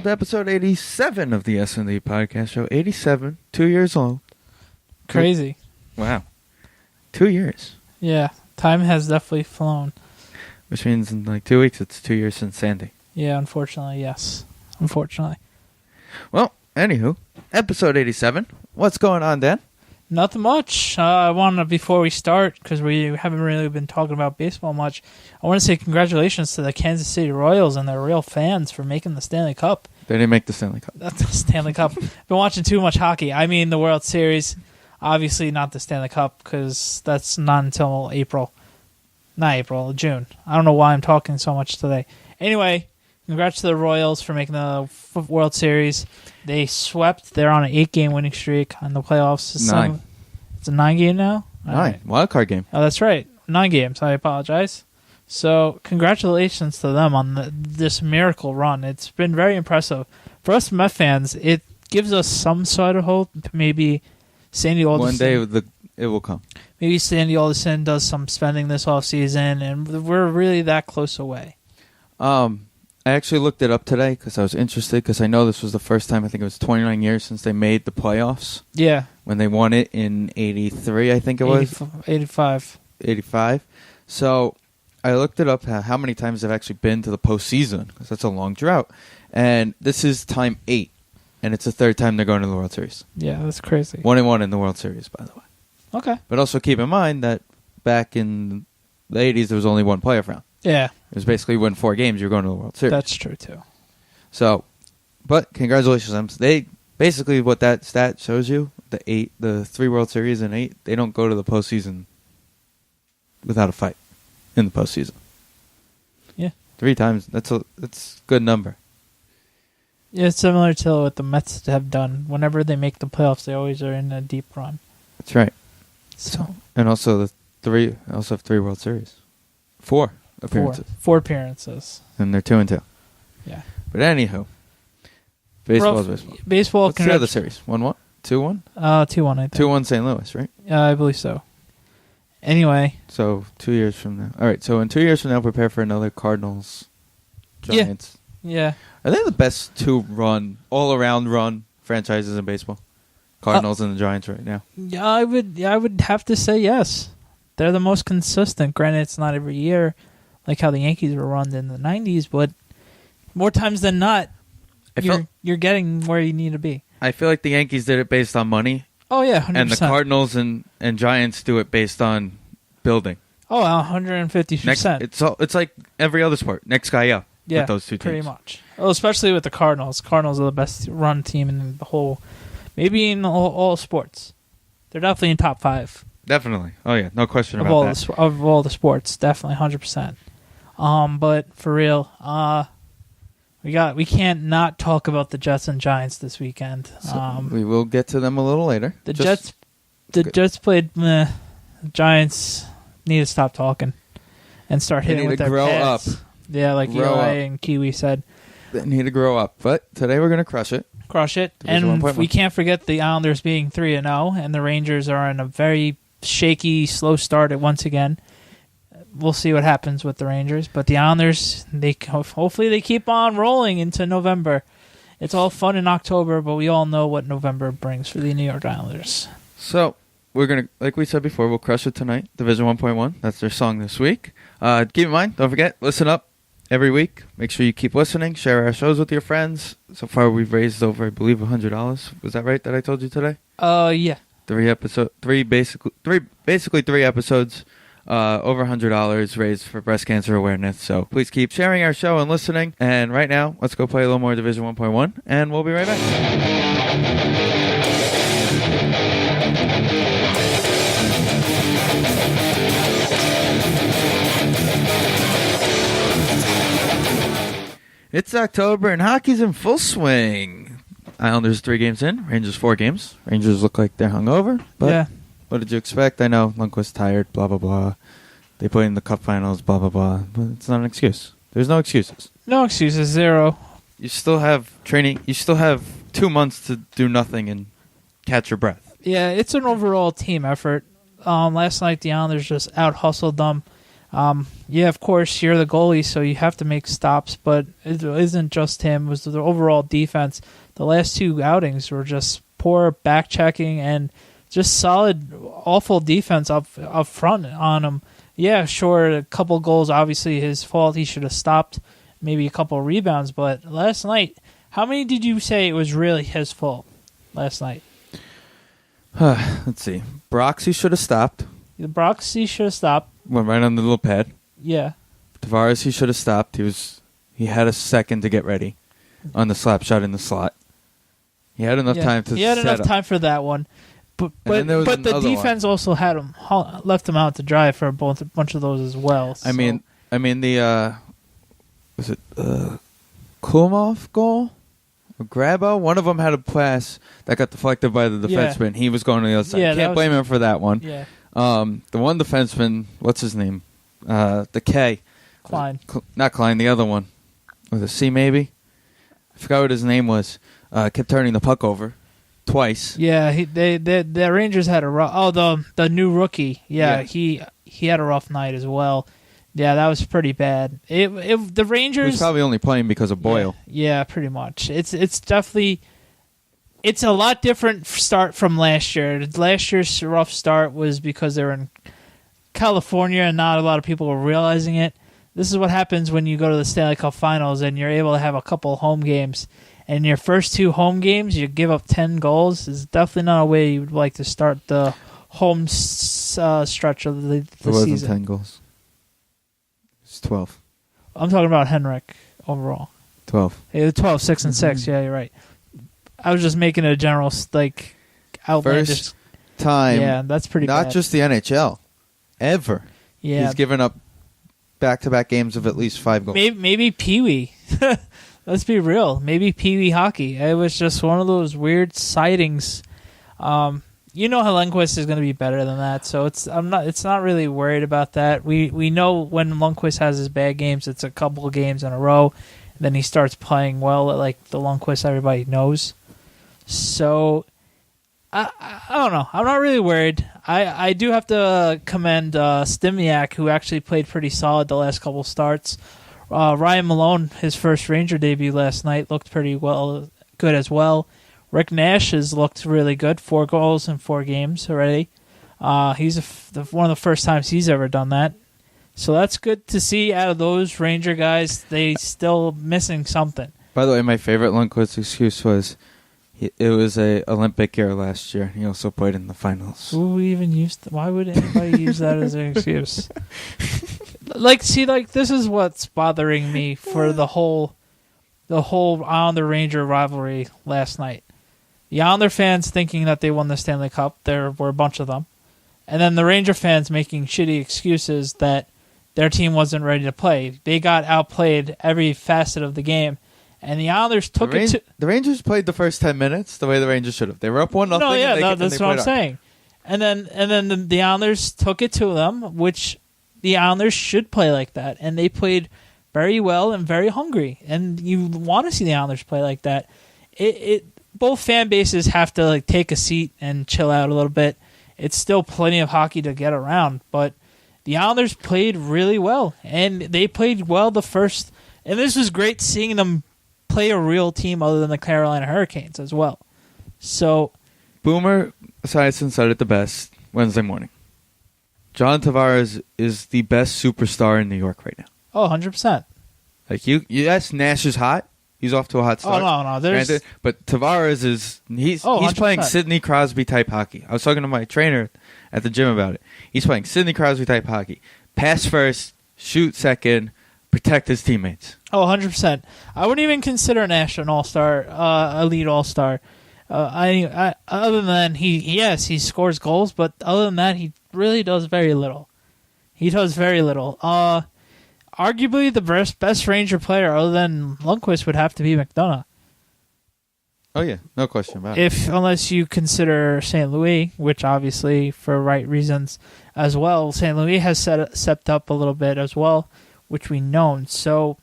to episode 87 of the SNDP Podcast Show. 87, 2 years old. Crazy. Wow. 2 years. Yeah, time has definitely flown. Which means in like 2 weeks, it's 2 years since Sandy. Yeah, unfortunately, yes. Unfortunately. Well, anywho, episode 87. What's going on, Dan? Nothing much. I want to, before we start, because we haven't really been talking about baseball much, I want to say congratulations to the Kansas City Royals and their real fans for making the Stanley Cup. They didn't make the Stanley Cup. That's the Stanley Cup. Been watching too much hockey. I mean, the World Series. Obviously not the Stanley Cup, because that's not until April. Not April, June. I don't know why I'm talking so much today. Anyway, congrats to the Royals for making the World Series. They swept. They're on an 8-game winning streak on the playoffs. It's 9. It's a 9-game now? 9. Right. Wild card game. Oh, that's right. 9 games. I apologize. So, congratulations to them on this miracle run. It's been very impressive. For us Met fans, it gives us some sort of hope. Maybe Sandy Alderson. One day it will come. Maybe Sandy Alderson does some spending this offseason, and we're really that close away. I actually looked it up today because I was interested, because I know this was the first time, I think it was 29 years since they made the playoffs. Yeah. When they won it in 83, I think it was. 85. 85. So I looked it up, how many times they've actually been to the postseason, because that's a long drought. And this is time 8, and it's the third time they're going to the World Series. Yeah, that's crazy. 1-1 in the World Series, by the way. Okay. But also keep in mind that back in the 80s, there was only one playoff round. Yeah. It was basically win 4 games, you're going to the World Series. That's true, too. So, but congratulations to them. They basically, what that stat shows you, the 3 World Series and 8, they don't go to the postseason without a fight in the postseason. Yeah. 3 times, that's a good number. Yeah, it's similar to what the Mets have done. Whenever they make the playoffs, they always are in a deep run. That's right. So, and also have 3 World Series. 4 appearances. 4 appearances. And they're 2-2. Yeah. But anywho, baseball is baseball. Baseball. What's the other series? 1-1? 2-1? 2-1, I think. 2-1 St. Louis, right? I believe so. Anyway. So 2 years from now. All right. So in 2 years from now, prepare for another Cardinals Giants. Yeah. Are they the best all-around run franchises in baseball? Cardinals and the Giants right now. Yeah, I would have to say yes. They're the most consistent. Granted, it's not every year, like how the Yankees were run in the 90s, but more times than not, you're getting where you need to be. I feel like the Yankees did it based on money. Oh, yeah, 100%. And the Cardinals and Giants do it based on building. Oh, 150%. It's like every other sport. Next guy up with those 2 teams. Pretty much. Well, especially with the Cardinals. Cardinals are the best run team in the whole, maybe in all sports. They're definitely in top 5. Definitely. Oh, yeah. No question about that. Of all the sports. Definitely 100%. But for real, we can't not talk about the Jets and Giants this weekend. So we will get to them a little later. The Jets played meh. The Giants need to stop talking and start hitting with their grow pads. up. Yeah, like Eli and Kiwi said. They need to grow up. But today we're going to crush it. And we can't forget the Islanders being 3-0, and the Rangers are in a very shaky, slow start once again. We'll see what happens with the Rangers, but the Islanders, hopefully they keep on rolling into November. It's all fun in October, but we all know what November brings for the New York Islanders. So we're going to, like we said before, we'll crush it tonight. Division 1.1, that's their song this week. Keep in mind, don't forget, listen up every week. Make sure you keep listening. Share our shows with your friends. So far, we've raised over, I believe, $100. Was that right that I told you today? Yeah. 3 episodes, basically 3 episodes, over $100 raised for breast cancer awareness. So please keep sharing our show and listening. And right now, let's go play a little more Division 1.1, and we'll be right back. It's October, and hockey's in full swing. Islanders 3 games in, Rangers 4 games. Rangers look like they're hungover, but what did you expect? I know Lundqvist's tired, blah, blah, blah. They played in the Cup Finals, blah, blah, blah. But it's not an excuse. There's no excuses. No excuses, 0. You still have training. You still have 2 months to do nothing and catch your breath. Yeah, it's an overall team effort. Last night, the Islanders just out-hustled them. Yeah, of course, you're the goalie, so you have to make stops, but it isn't just him. It was the overall defense. The last 2 outings were just poor back-checking and just solid, awful defense up front on him. Yeah, sure, a couple goals, obviously his fault. He should have stopped, maybe a couple rebounds, but last night, how many did you say it was really his fault last night? Let's see. Broxy should have stopped. Broxy should have stopped. Went right on the little pad. Yeah. Tavares, he should have stopped. He had a second to get ready on the slap shot in the slot. He had enough time to. He had set enough up. time for that one, but the defense also had him left him out to dry for a bunch of those as well. So. I mean the was it Kumov goal or Grabo? One of them had a pass that got deflected by the defenseman. He was going to the other side. Yeah, Can't blame him for that one. Yeah. The one defenseman, what's his name? The K. Klein. Not Klein, the other one. Was it C maybe? I forgot what his name was. Kept turning the puck over twice. Yeah, the Rangers had a rough... Oh, the new rookie. Yeah, he had a rough night as well. Yeah, that was pretty bad. The Rangers... He was probably only playing because of Boyle. Yeah, pretty much. It's definitely... It's a lot different start from last year. Last year's rough start was because they were in California and not a lot of people were realizing it. This is what happens when you go to the Stanley Cup Finals and you're able to have a couple home games. And your first 2 home games, you give up 10 goals. It's definitely not a way you would like to start the home stretch of the season. It wasn't 10 goals. It's 12. I'm talking about Henrik overall. 12. Yeah, 12, 6, and 6. Yeah, you're right. I was just making a general, outlandish... First time. Yeah, that's pretty bad. Not just the NHL. Ever. Yeah. He's given up back-to-back games of at least 5 goals. Maybe Pee-wee. Let's be real. Maybe Pee-wee hockey. It was just one of those weird sightings. You know Lundqvist is going to be better than that, so it's not really worried about that. We know when Lundqvist has his bad games, it's a couple of games in a row. Then he starts playing well, like the Lundqvist everybody knows. So, I don't know. I'm not really worried. I do have to commend Stymniak, who actually played pretty solid the last couple starts. Ryan Malone, his first Ranger debut last night, looked pretty good as well. Rick Nash has looked really good. 4 goals in 4 games already. He's one of the first times he's ever done that. So that's good to see out of those Ranger guys. They still missing something. By the way, my favorite Lundqvist excuse was it was a Olympic year last year. He also played in the finals. Why would anybody use that as an excuse? This is what's bothering me for the whole Islander Ranger rivalry last night. The Islander fans thinking that they won the Stanley Cup. There were a bunch of them. And then the Ranger fans making shitty excuses that their team wasn't ready to play. They got outplayed every facet of the game. And the Islanders took it to... The Rangers played the first 10 minutes the way the Rangers should have. They were up 1-0. No, yeah, that's what I'm saying. And then the Islanders took it to them, which the Islanders should play like that. And they played very well and very hungry. And you want to see the Islanders play like that. Both fan bases have to take a seat and chill out a little bit. It's still plenty of hockey to get around, but the Islanders played really well. And they played well the first... And this was great seeing them play a real team other than the Carolina Hurricanes as well. So, Boomer Esiason said it the best Wednesday morning. John Tavares is the best superstar in New York right now. Oh, 100%. Yes, Nash is hot. He's off to a hot start. Oh, no. But Tavares he's playing Sidney Crosby type hockey. I was talking to my trainer at the gym about it. He's playing Sidney Crosby type hockey. Pass first, shoot second, protect his teammates. Oh, 100%. I wouldn't even consider Nash an all-star, elite all-star. Other than he scores goals, but other than that, he really does very little. He does very little. Arguably, the best Ranger player other than Lundqvist would have to be McDonough. Oh, yeah. No question about it. Unless you consider St. Louis, which obviously for right reasons as well. St. Louis has stepped up a little bit as well, which we known. So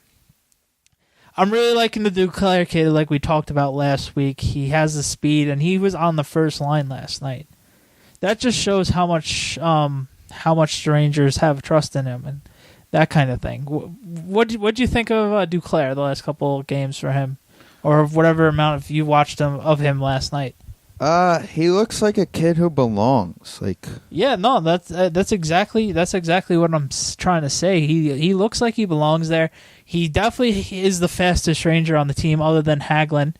I'm really liking the Duclair kid like we talked about last week. He has the speed, and he was on the first line last night. That just shows how much the Rangers have trust in him. And that kind of thing. What do you think of Duclair the last couple of games for him, or whatever amount of you watched of him last night? He looks like a kid who belongs. Yeah, no, that's exactly what I'm trying to say. He looks like he belongs there. He definitely is the fastest ranger on the team, other than Hagelin.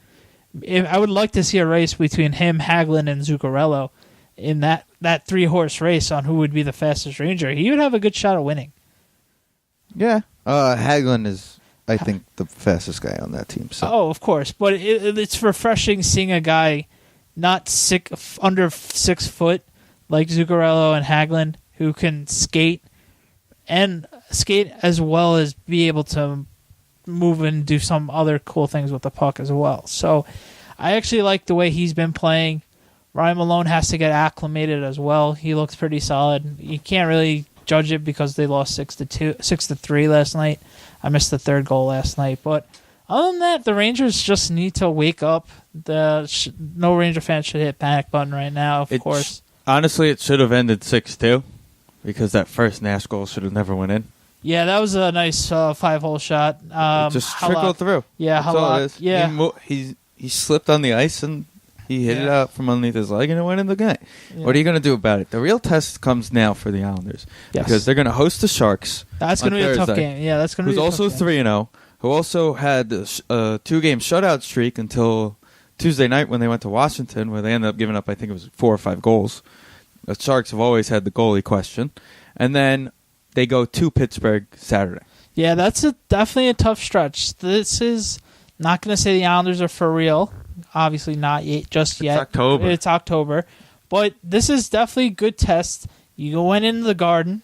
I would like to see a race between him, Hagelin, and Zuccarello in that 3-horse race on who would be the fastest ranger. He would have a good shot of winning. Yeah, Hagelin is, I think, the fastest guy on that team. So. Oh, of course, but it's refreshing seeing a guy not under 6 foot like Zuccarello and Hagelin, who can skate as well as be able to move and do some other cool things with the puck as well. So I actually like the way he's been playing. Ryan Malone has to get acclimated as well. He looks pretty solid. You can't really judge it because they lost 6-3 last night. I missed the third goal last night, but other than that, the Rangers just need to wake up. No Ranger fan should hit panic button right now, of course. Honestly, it should have ended 6-2 because that first Nash goal should have never went in. Yeah, that was a nice 5-hole shot. It just trickled through. Yeah, that's all it is. Yeah. He slipped on the ice and he hit it out from underneath his leg and it went in the net. Yeah. What are you going to do about it? The real test comes now for the Islanders because they're going to host the Sharks. That's going to be a tough game. Yeah, that's going to be a tough game. Who's also 3-0. Who also had a 2-game shutout streak until Tuesday night when they went to Washington, where they ended up giving up, I think it was 4 or 5 goals. The Sharks have always had the goalie question. And then they go to Pittsburgh Saturday. Yeah, that's definitely a tough stretch. This is not going to say the Islanders are for real. Obviously not just yet. It's October. But this is definitely a good test. You went into the Garden.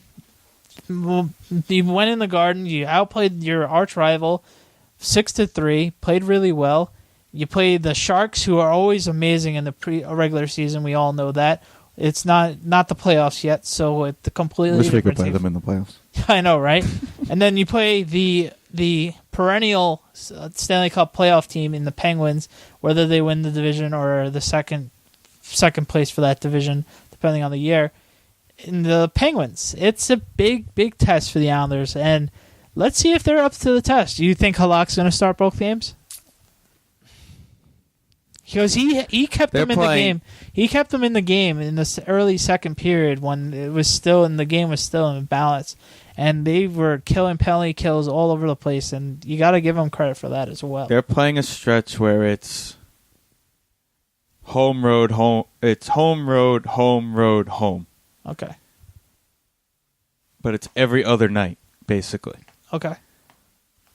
You outplayed your arch rival 6-3, played really well. You played the Sharks, who are always amazing in the regular season. We all know that. It's not the playoffs yet, so it's completely different. Wish we could play team. them in the playoffs. I know, right? And then you play the perennial Stanley Cup playoff team in the Penguins, whether they win the division or the second place for that division, depending on the year. In the Penguins, it's a big test for the Islanders, and let's see if they're up to the test. Do you think Halak's going to start both games? Because he kept them in the game. He kept them in the game in the early second period when the game was still in balance, and they were killing penalty kills all over the place. And you got to give them credit for that as well. They're playing a stretch where it's home road home. It's home road home. Okay. But it's every other night, basically. Okay.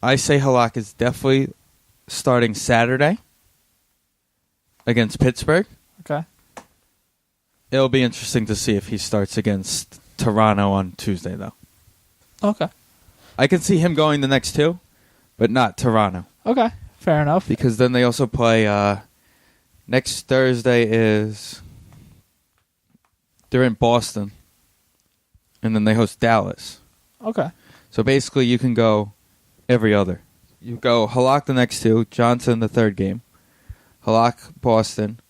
I say Halak is definitely starting Saturday against Pittsburgh. Okay. It'll be interesting to see if he starts against Toronto on Tuesday, though. Okay. I can see him going the next 2, but not Toronto. Okay. Fair enough. Because then they also play next Thursday they're in Boston, and then they host Dallas. Okay. So basically you can go every other. You go Halak the next 2, Johnson the third game, Halak Boston,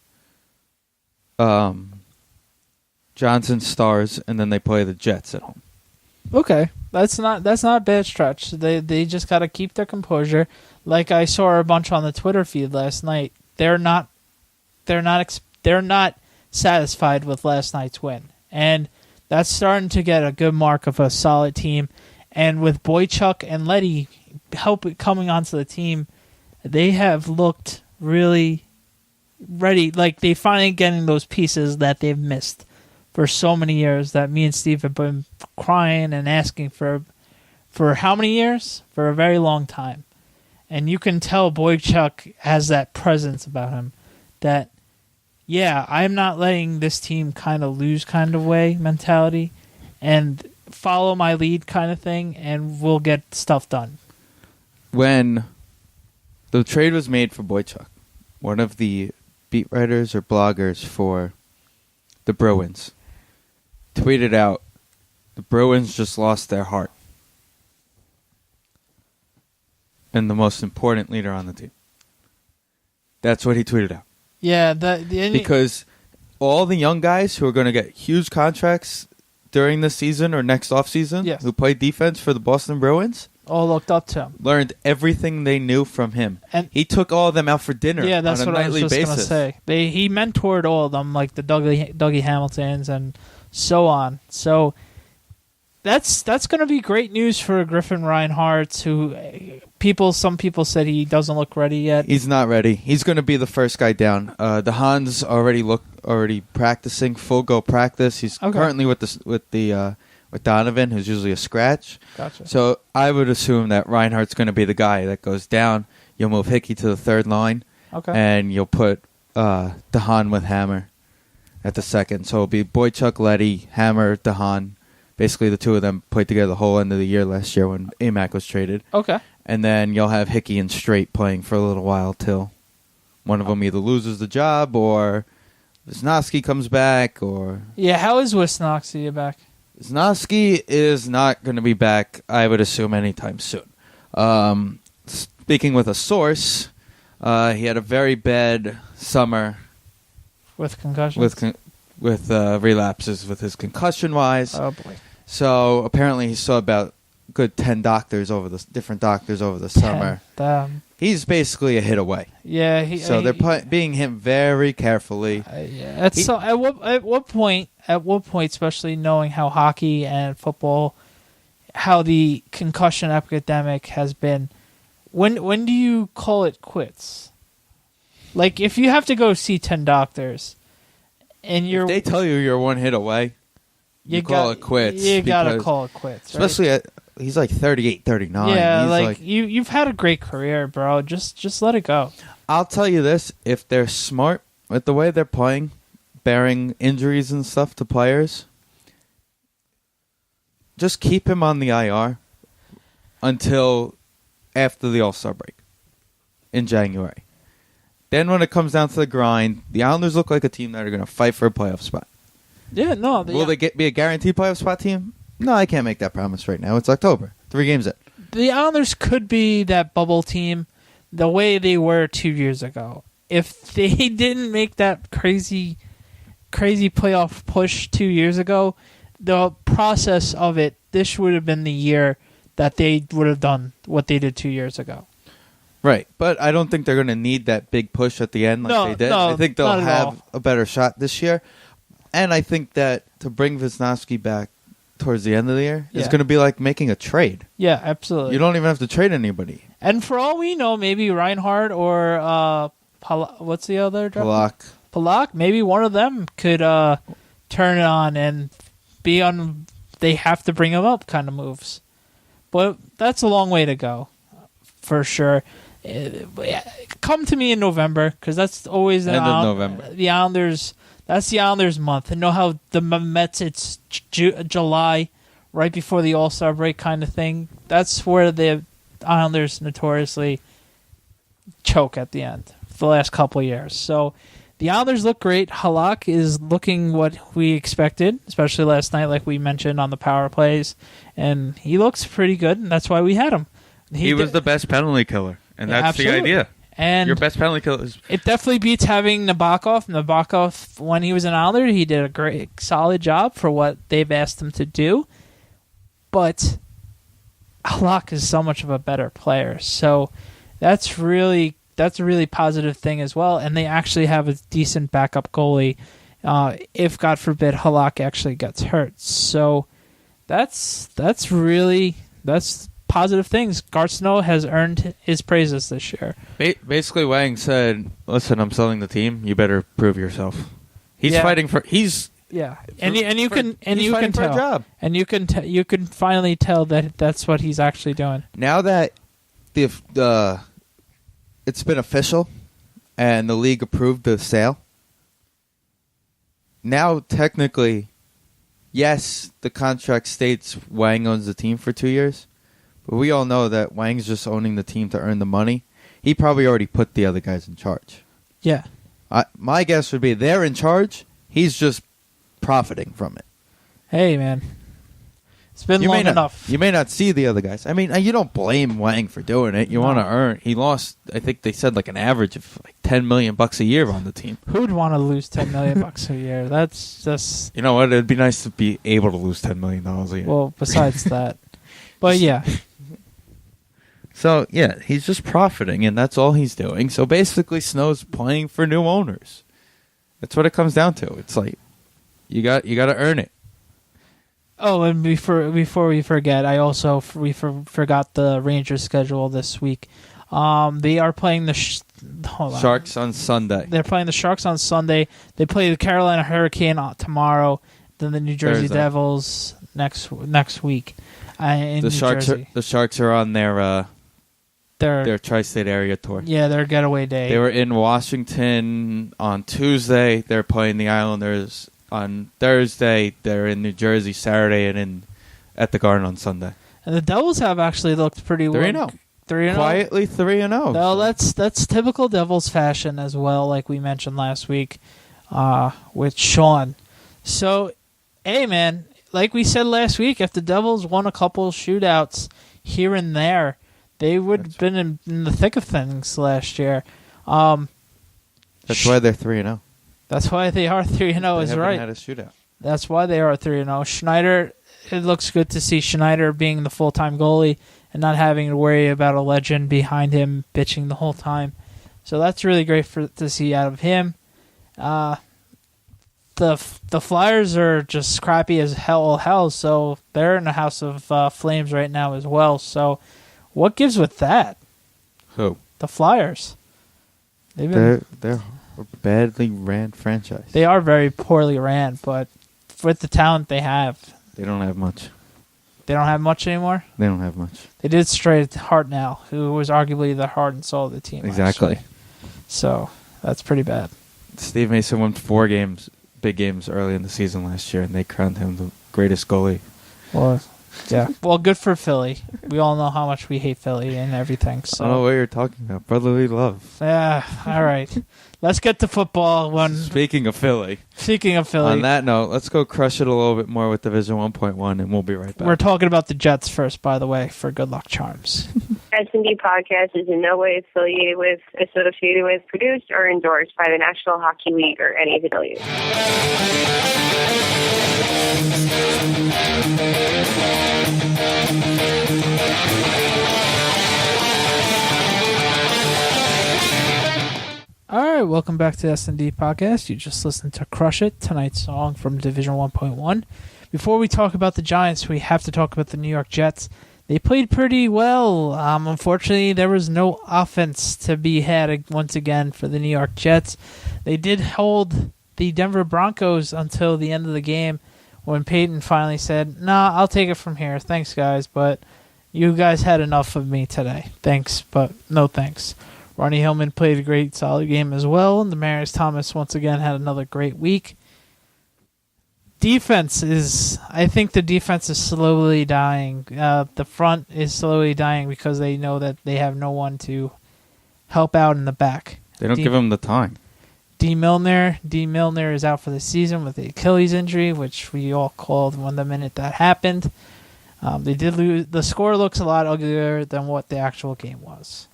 Johnson Stars, and then they play the Jets at home. Okay, that's not a bad stretch. They just got to keep their composure. Like I saw a bunch on the Twitter feed last night. They're not satisfied with last night's win, and that's starting to get a good mark of a solid team. And with Boychuk and Leddy coming onto the team, they have looked really ready. Like they finally getting those pieces that they've missed for so many years. That me and Steve have been crying and asking for how many years? For a very long time. And you can tell Boychuk has that presence about him that, yeah, I'm not letting this team kind of lose kind of way mentality and follow my lead kind of thing, and we'll get stuff done. When the trade was made for Boychuk, one of the beat writers or bloggers for the Bruins tweeted out, the Bruins just lost their heart. And the most important leader on the team. That's what he tweeted out. Yeah, because all the young guys who are going to get huge contracts during the season or next offseason, yes, who played defense for the Boston Bruins, all looked up to him. Learned everything they knew from him. And he took all of them out for dinner on a nightly basis. Yeah, that's what I was just going to say. He mentored all of them, like the Dougie Hamiltons and so on. So that's going to be great news for Griffin Reinhart, who some people said he doesn't look ready yet. He's not ready. He's going to be the first guy down. DeHaan's already practicing, full go practice. He's currently with Donovan, who's usually a scratch. Gotcha. So I would assume that Reinhardt's going to be the guy that goes down. You'll move Hickey to the third line, and you'll put DeHaan with Hammer at the second. So it'll be Boychuk, Leddy, Hammer, DeHaan. Basically, the two of them played together the whole end of the year last year when Amac was traded. Okay. And then you'll have Hickey and Straight playing for a little while till one of them either loses the job or Wisnowski comes back. Yeah, how is Wisnowski back? Wisnowski is not going to be back, I would assume, anytime soon. Speaking with a source, he had a very bad summer. With concussions? With relapses with his concussion-wise. Oh, boy. So apparently he saw about good 10 different doctors over the summer. He's basically a hit away. Yeah. They're being hit very carefully. Yeah. At what point, especially knowing how hockey and football, how the concussion epidemic has been, when do you call it quits? Like, if you have to go see 10 doctors, and if they tell you you're one hit away, you call it quits. You gotta call it quits, right? Especially he's like 38, 39. Yeah, you've had a great career, bro. Just let it go. I'll tell you this: if they're smart with the way they're playing, bearing injuries and stuff to players, just keep him on the IR until after the All-Star break in January. Then when it comes down to the grind, the Islanders look like a team that are going to fight for a playoff spot. Yeah, no. Will they be a guaranteed playoff spot team? No, I can't make that promise right now. It's October. 3 games in. The Islanders could be that bubble team the way they were 2 years ago. If they didn't make that crazy playoff push 2 years ago, the process of it, this would have been the year that they would have done what they did 2 years ago. Right, but I don't think they're going to need that big push at the end like they did. I think they'll have a better shot this year. And I think that to bring Wisnowski back towards the end of the year is going to be like making a trade. Yeah, absolutely. You don't even have to trade anybody. And for all we know, maybe Reinhart or what's the other draft? Palak. Maybe one of them could turn it on and be on they have to bring him up kind of moves. But that's a long way to go, for sure. Come to me in November, because that's always end of November. The Islanders. That's the Islanders month. And know how the Mets, it's July, right before the All-Star break kind of thing. That's where the Islanders notoriously choke at the end for the last couple of years. So the Islanders look great. Halak is looking what we expected, especially last night, like we mentioned on the power plays. And he looks pretty good, and that's why we had him. He was the best penalty killer, and that's absolutely the idea. And your best penalty killer is... It definitely beats having Nabokov. Nabokov, when he was an Islander, he did a great, solid job for what they've asked him to do. But Halak is so much of a better player. So that's a really positive thing as well. And they actually have a decent backup goalie if, God forbid, Halak actually gets hurt. So that's positive things. Garceau has earned his praises this year. Basically, Wang said, "Listen, I'm selling the team. You better prove yourself." He's fighting for. You can tell. And you can finally tell that that's what he's actually doing. Now that it's been official, and the league approved the sale. Now, technically, yes, the contract states Wang owns the team for 2 years. But we all know that Wang's just owning the team to earn the money. He probably already put the other guys in charge. Yeah. My guess would be they're in charge. He's just profiting from it. Hey, man. It's been long enough. You may not see the other guys. I mean, you don't blame Wang for doing it. You want to earn. He lost, I think they said, like an average of like $10 million a year on the team. Who'd want to lose $10 million a year? That's just... You know what? It'd be nice to be able to lose $10 million a year. Well, besides that. But yeah. So, yeah, he's just profiting, and that's all he's doing. So basically, Snow's playing for new owners. That's what it comes down to. It's like, you got to earn it. Oh, and before we forget, I also forgot the Rangers schedule this week. They are playing the Sharks on Sunday. They're playing the Sharks on Sunday. They play the Carolina Hurricane tomorrow. Then the New Jersey Thursday. Devils next week. In New Jersey. The Sharks are on their tri-state area tour. Yeah, their getaway day. They were in Washington on Tuesday. They're playing the Islanders on Thursday. They're in New Jersey Saturday and at the Garden on Sunday. And the Devils have actually looked pretty well. 3-0. 3-0. Quietly 3-0. No, that's typical Devils fashion as well, like we mentioned last week with Sean. So, hey, man, like we said last week, if the Devils won a couple shootouts here and there, they would have been in the thick of things last year. That's why they're 3-0. That's why they are 3-0 is right. They haven't had a shootout. That's why they are 3-0. Schneider, it looks good to see Schneider being the full-time goalie and not having to worry about a legend behind him bitching the whole time. So that's really great to see out of him. The Flyers are just scrappy as hell, so they're in a house of flames right now as well. So what gives with that? Who? The Flyers. They're a badly ran franchise. They are very poorly ran, but with the talent they have. They don't have much. They don't have much anymore? They don't have much. They did trade Hartnell, who was arguably the heart and soul of the team. Exactly. Actually. So that's pretty bad. Steve Mason won 4 big games early in the season last year, and they crowned him the greatest goalie. Well, yeah. Well, good for Philly. We all know how much we hate Philly and everything. So. I don't know what you're talking about. Brotherly love. Yeah, all right. Let's get to football. Speaking of Philly. On that note, let's go crush it a little bit more with Division 1.1, and we'll be right back. We're talking about the Jets first, by the way, for Good Luck Charms. SND Podcast is in no way affiliated with, associated with, produced, or endorsed by the National Hockey League or any affiliates. All right, welcome back to the SND Podcast. You just listened to Crush It, tonight's song from Division 1.1. Before we talk about the Giants, we have to talk about the New York Jets. They played pretty well. Unfortunately, there was no offense to be had once again for the New York Jets. They did hold the Denver Broncos until the end of the game when Peyton finally said, "Nah, I'll take it from here. Thanks, guys, but you guys had enough of me today. Thanks, but no thanks." Ronnie Hillman played a great, solid game as well. And Demaryius Thomas once again had another great week. I think the defense is slowly dying. The front is slowly dying because they know that they have no one to help out in the back. They don't give him the time. D. Milner is out for the season with the Achilles injury, which we all called when the minute that happened. They did lose. The score looks a lot uglier than what the actual game was.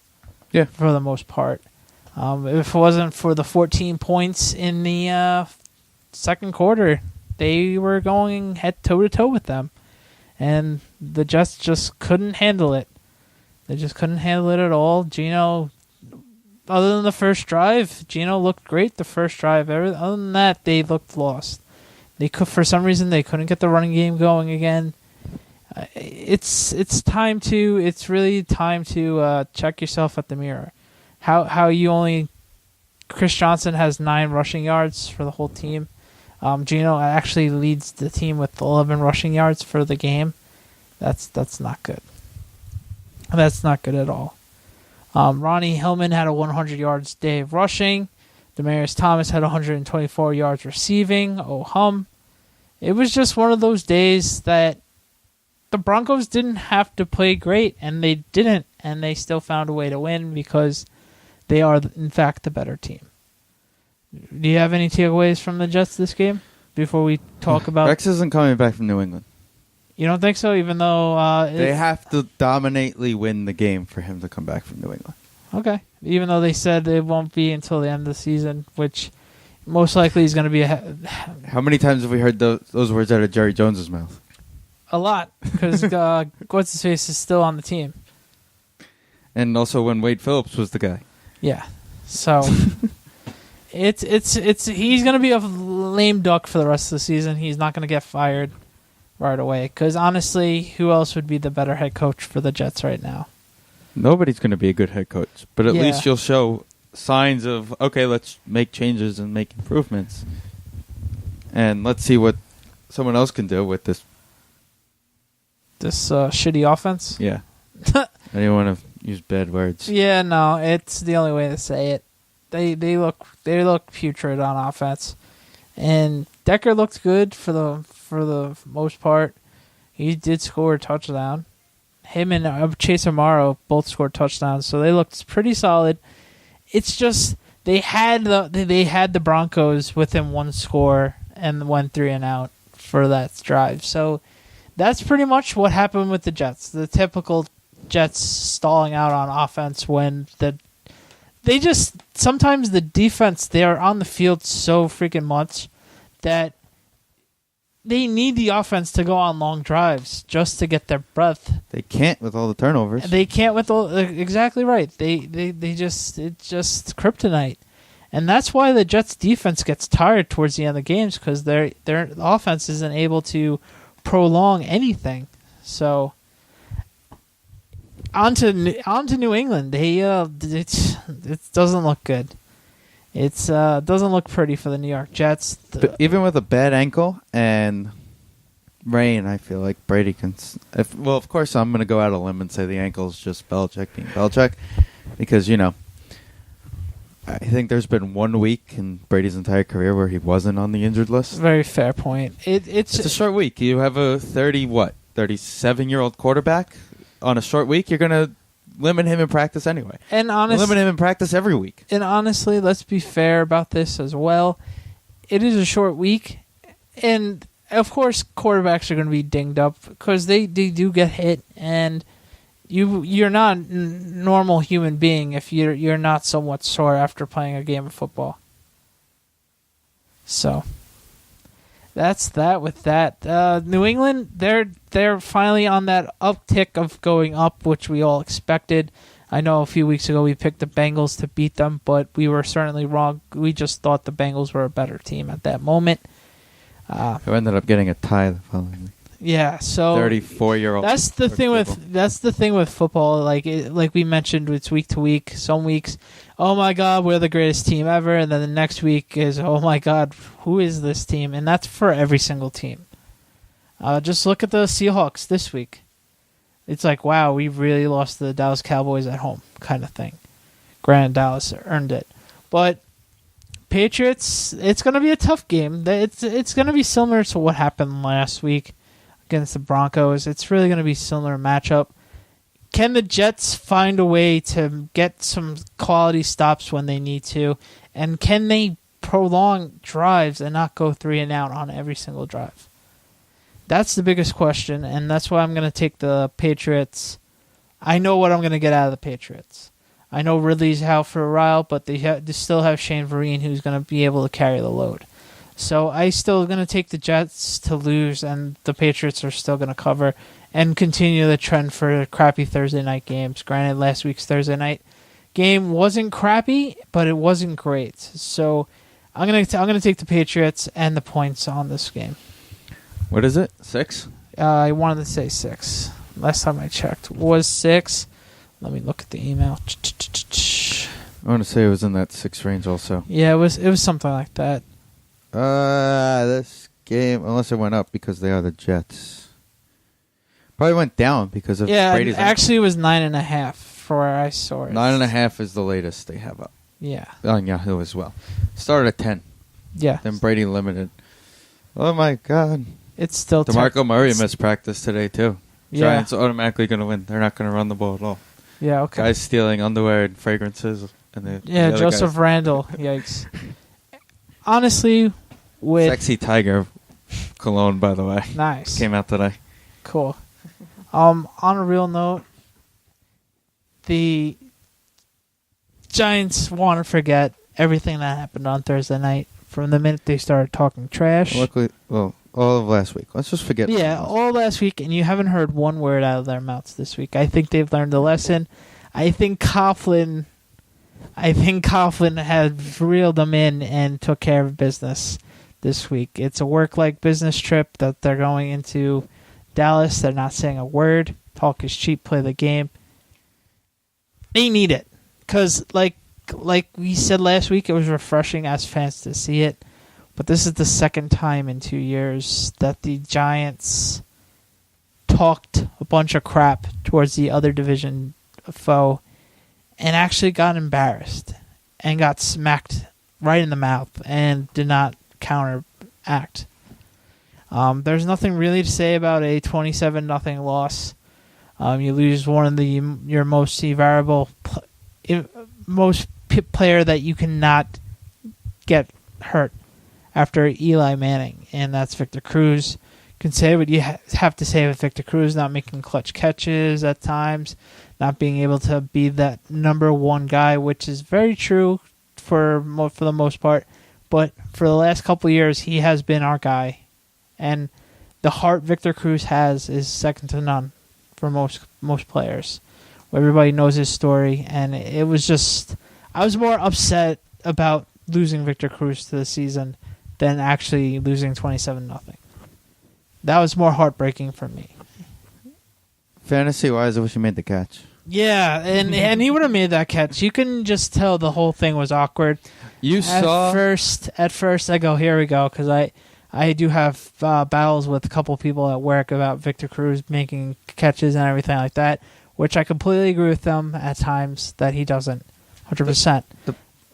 Yeah, for the most part. If it wasn't for the 14 points in the second quarter, they were going head toe-to-toe with them. And the Jets just couldn't handle it. They just couldn't handle it at all. Gino, other than the first drive, Gino looked great the first drive. Other than that, they looked lost. For some reason, they couldn't get the running game going again. It's really time to check yourself at the mirror. Chris Johnson has 9 rushing yards for the whole team. Gino actually leads the team with 11 rushing yards for the game. That's not good. That's not good at all. Ronnie Hillman had a 100 yards day of rushing. Demaryius Thomas had 124 yards receiving. Oh hum! It was just one of those days that the Broncos didn't have to play great, and they didn't, and they still found a way to win because they are, in fact, the better team. Do you have any takeaways from the Jets this game before we talk about... Rex isn't coming back from New England. You don't think so? Even though they have to dominately win the game for him to come back from New England. Okay. Even though they said it won't be until the end of the season, which most likely is going to be How many times have we heard those words out of Jerry Jones's mouth? a lot, because what's his face is still on the team. And also when Wade Phillips was the guy. Yeah. So it's he's going to be a lame duck for the rest of the season. He's not going to get fired right away, because honestly, who else would be the better head coach for the Jets right now? Nobody's going to be a good head coach, but at least you'll show signs of, okay, let's make changes and make improvements. And let's see what someone else can do with this. This shitty offense? Yeah. I didn't want to use bad words. Yeah, no, it's the only way to say it. They look putrid on offense. And Decker looked good for the most part. He did score a touchdown. Him and Chase Amaro both scored touchdowns, so they looked pretty solid. It's just they had the Broncos within one score and went 3 and out for that drive. So that's pretty much what happened with the Jets. The typical Jets stalling out on offense when sometimes the defense, they are on the field so freaking much that they need the offense to go on long drives just to get their breath. They can't with all the turnovers. They can't with all exactly right. It's just kryptonite. And that's why the Jets defense gets tired towards the end of the games, because their offense isn't able to prolong anything. So on to New England. It doesn't look good. It doesn't look pretty for the New York Jets. But even with a bad ankle and rain, I feel like Brady can. Of course, I'm going to go out on a limb and say the ankle is just Belichick being Belichick, because I think there's been 1 week in Brady's entire career where he wasn't on the injured list. Very fair point. It's a short week. You have a 37-year-old quarterback on a short week. You're going to limit him in practice anyway. And limit him in practice every week. And honestly, let's be fair about this as well. It is a short week, and of course, quarterbacks are going to be dinged up because they do get hit, and you're not a normal human being if you're not somewhat sore after playing a game of football. So that's that with that. New England, they're finally on that uptick of going up, which we all expected. I know a few weeks ago we picked the Bengals to beat them, but we were certainly wrong. We just thought the Bengals were a better team at that moment. Who ended up getting a tie the following week. Yeah, so 34-year-old. That's the thing with football. Like we mentioned, it's week to week. Some weeks, oh my God, we're the greatest team ever, and then the next week is, oh my God, who is this team? And that's for every single team. Just look at the Seahawks this week. It's like, wow, we really lost to the Dallas Cowboys at home, kind of thing. Granted, Dallas earned it, but Patriots, it's going to be a tough game. It's going to be similar to what happened last week against the Broncos. It's really going to be a similar matchup. Can the Jets find a way to get some quality stops when they need to? And can they prolong drives and not go 3 and out on every single drive? That's the biggest question, and that's why I'm going to take the Patriots. I know what I'm going to get out of the Patriots. I know Ridley's out for a while, but they still have Shane Vereen, who's going to be able to carry the load. So I still going to take the Jets to lose, and the Patriots are still going to cover and continue the trend for crappy Thursday night games. Granted, last week's Thursday night game wasn't crappy, but it wasn't great. So I'm going to take the Patriots and the points on this game. What is it? 6? I wanted to say 6. Last time I checked was 6. Let me look at the email. I want to say it was in that 6 range also. Yeah, it was something like that. This game, unless it went up because they are the Jets, probably went down because of Brady's. Yeah, actually it was 9.5 for where I saw it. 9.5 is the latest they have up. Yeah. On Yahoo as well. Started at 10. Yeah. Then Brady limited. Oh my God. It's still DeMarco Murray missed practice today too. Yeah. Giants are automatically going to win. They're not going to run the ball at all. Yeah, okay. Guys stealing underwear and fragrances. And the Joseph Randle. Yikes. Honestly, with Sexy Tiger cologne, by the way. Nice. Came out today. Cool. On a real note, the Giants want to forget everything that happened on Thursday night from the minute they started talking trash. Luckily, well, all of last week. Let's just forget. Yeah, all last week, and you haven't heard one word out of their mouths this week. I think they've learned the lesson. I think Coughlin has reeled them in and took care of business this week. It's a work-like business trip that they're going into Dallas. They're not saying a word. Talk is cheap. Play the game. They need it because, like we said last week, it was refreshing as fans to see it. But this is the second time in 2 years that the Giants talked a bunch of crap towards the other division foe and actually got embarrassed and got smacked right in the mouth and did not counteract. There's nothing really to say about a 27-0 loss. You lose one of your most valuable player that you cannot get hurt after Eli Manning, and that's Victor Cruz. You can say what you have to say with Victor Cruz, not making clutch catches at times, not being able to be that number one guy, which is very true for the most part. But for the last couple of years, he has been our guy, and the heart Victor Cruz has is second to none for most players. Everybody knows his story, and it was just I was more upset about losing Victor Cruz to the season than actually losing 27-0. That was more heartbreaking for me. Fantasy-wise, I wish he made the catch. Yeah, and he would have made that catch. You can just tell the whole thing was awkward. At first I go, here we go, because I do have battles with a couple people at work about Victor Cruz making catches and everything like that, which I completely agree with them at times that he doesn't, 100%.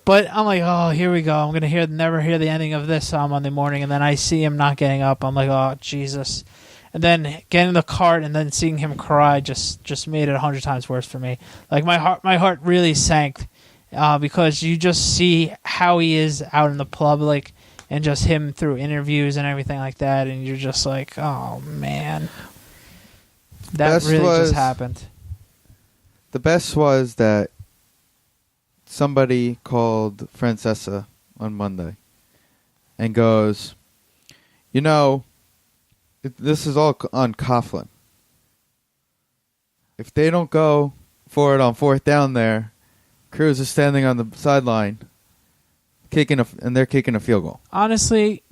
But I'm like, oh, here we go. I'm going to never hear the ending of this on Monday morning, and then I see him not getting up. I'm like, oh, Jesus. And then getting in the cart and then seeing him cry just made it 100 times worse for me. Like my heart really sank because you just see how he is out in the public and just him through interviews and everything like that, and you're just like, oh, man. That just happened. The best was that somebody called Francesa on Monday and goes, this is all on Coughlin. If they don't go for it on fourth down there, Cruz is standing on the sideline and they're kicking a field goal. Honestly,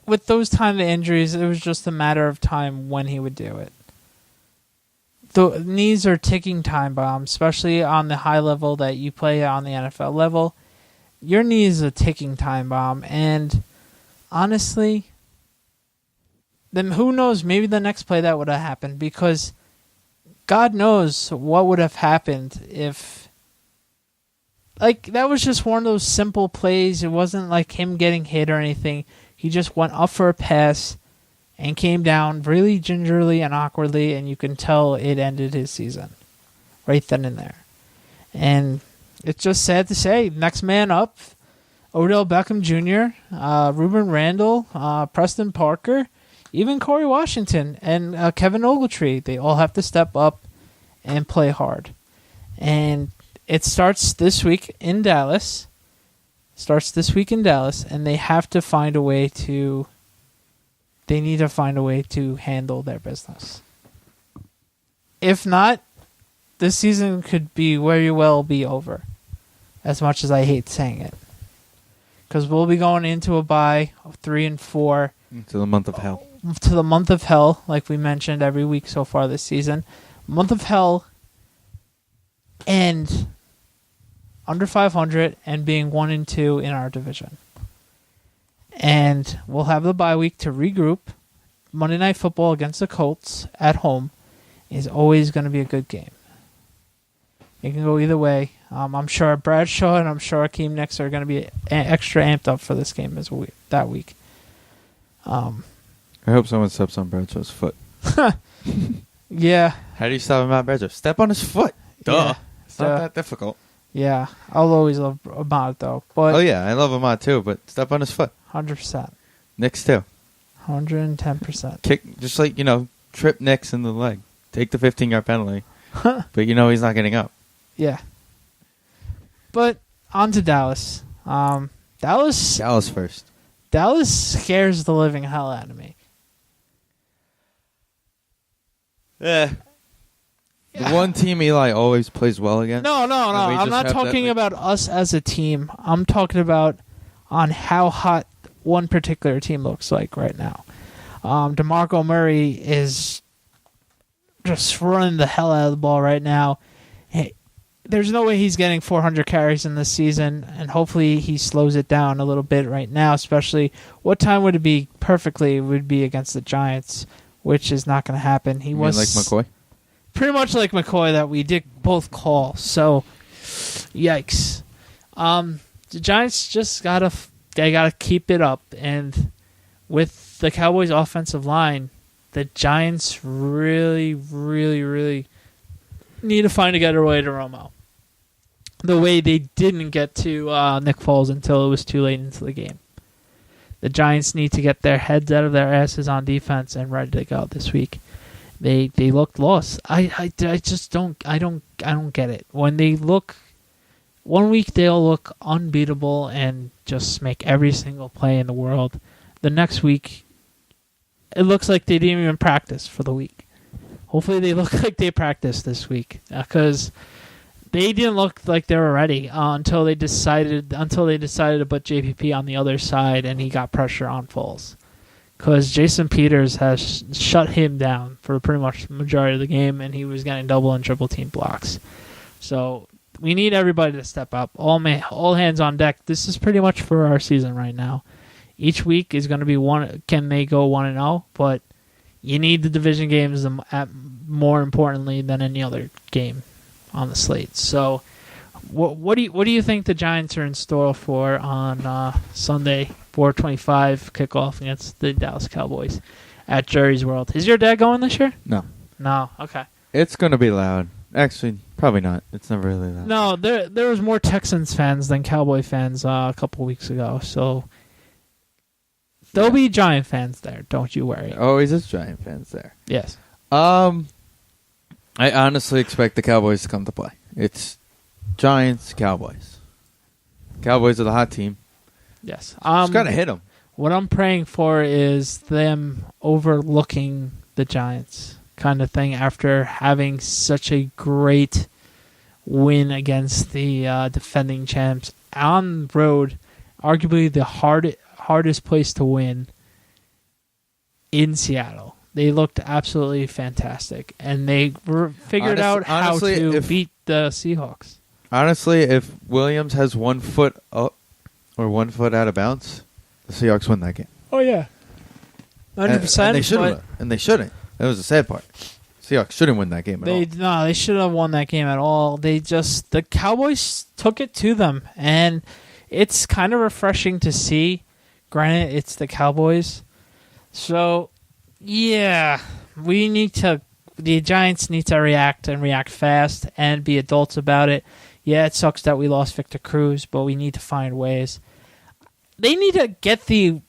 with those kind of injuries, it was just a matter of time when he would do it. The knees are ticking time bombs, especially on the high level that you play on the NFL level. Your knee is a ticking time bomb, and honestly, then who knows? Maybe the next play that would have happened, because God knows what would have happened if, that was just one of those simple plays. It wasn't like him getting hit or anything. He just went up for a pass and came down really gingerly and awkwardly, and you can tell it ended his season right then and there. And it's just sad to say, next man up, Odell Beckham Jr., Ruben Randall, Preston Parker, even Corey Washington, and Kevin Ogletree, they all have to step up and play hard. And it starts this week in Dallas. And they have to find a way to... They need to find a way to handle their business. If not, this season could very well be over. As much as I hate saying it. Because we'll be going into a bye of 3 and 4. To the month of hell. To the month of hell, like we mentioned every week so far this season. Month of hell, and under 500 and being 1 and 2 in our division. And we'll have the bye week to regroup. Monday Night Football against the Colts at home is always going to be a good game. It can go either way. I'm sure Bradshaw and I'm sure Akeem Nicks are going to be extra amped up for this game that week. I hope someone steps on Bradshaw's foot. Yeah. How do you stop him on Bradshaw? Step on his foot. Duh. Yeah. It's not that difficult. Yeah. I'll always love Ahmad, though. But oh, yeah. I love Ahmad, too, but step on his foot. 100%. Knicks, too. 110%. Kick, just trip Knicks in the leg. Take the 15-yard penalty. But he's not getting up. Yeah. But on to Dallas. Dallas first. Dallas scares the living hell out of me. Yeah. The one team Eli always plays well against. No. I'm not talking about us as a team. I'm talking about on how hot one particular team looks like right now. DeMarco Murray is just running the hell out of the ball right now. There's no way he's getting 400 carries in this season, and hopefully he slows it down a little bit right now, especially what time would it be perfectly? It would be against the Giants, which is not going to happen. You mean like McCoy? Pretty much like McCoy that we did both call, so yikes. The Giants just gotta keep it up, and with the Cowboys' offensive line, the Giants really, really, really need to find a getaway to Romo. The way they didn't get to Nick Foles until it was too late into the game. The Giants need to get their heads out of their asses on defense and ready to go this week. They looked lost. I just don't get it. When they look, one week they'll look unbeatable and just make every single play in the world. The next week, it looks like they didn't even practice for the week. Hopefully they look like they practiced this week, because they didn't look like they were ready until they decided to put JPP on the other side and he got pressure on Foles. Because Jason Peters has shut him down for pretty much the majority of the game, and he was getting double and triple team blocks. So we need everybody to step up. All hands on deck. This is pretty much for our season right now. Each week is going to be one. Can they go 1-0? But you need the division games more importantly than any other game on the slate. So, what do you think the Giants are in store for on Sunday, 4:25 kickoff against the Dallas Cowboys at Jerry's World? Is your dad going this year? No. Okay. It's going to be loud. Actually, probably not. It's never really loud. No, there was more Texans fans than Cowboy fans a couple weeks ago, so there'll be Giant fans there. Don't you worry. Always is Giant fans there. Yes. I honestly expect the Cowboys to come to play. It's Giants, Cowboys. Cowboys are the hot team. Yes. Just got to hit them. What I'm praying for is them overlooking the Giants kind of thing after having such a great win against the defending champs on the road, arguably the hardest place to win in Seattle. They looked absolutely fantastic, and they figured out how to beat the Seahawks. Honestly, if Williams has 1 foot up or 1 foot out of bounds, the Seahawks win that game. Oh, yeah. 100%. And they shouldn't. That was the sad part. Seahawks shouldn't win that game at all. No, they shouldn't have won that game at all. The Cowboys took it to them, and it's kind of refreshing to see. Granted, it's the Cowboys. So, yeah, the Giants need to react fast and be adults about it. Yeah, it sucks that we lost Victor Cruz, but we need to find ways. They need to get the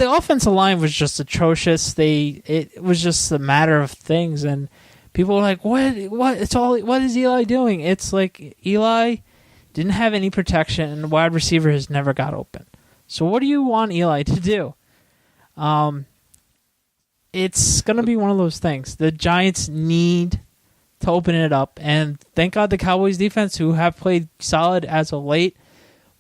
offensive line was just atrocious. It was just a matter of things, and people were like, "What? What is Eli doing?" It's like Eli didn't have any protection, and the wide receiver has never got open. So what do you want Eli to do? It's going to be one of those things. The Giants need to open it up, and thank God the Cowboys defense, who have played solid as of late,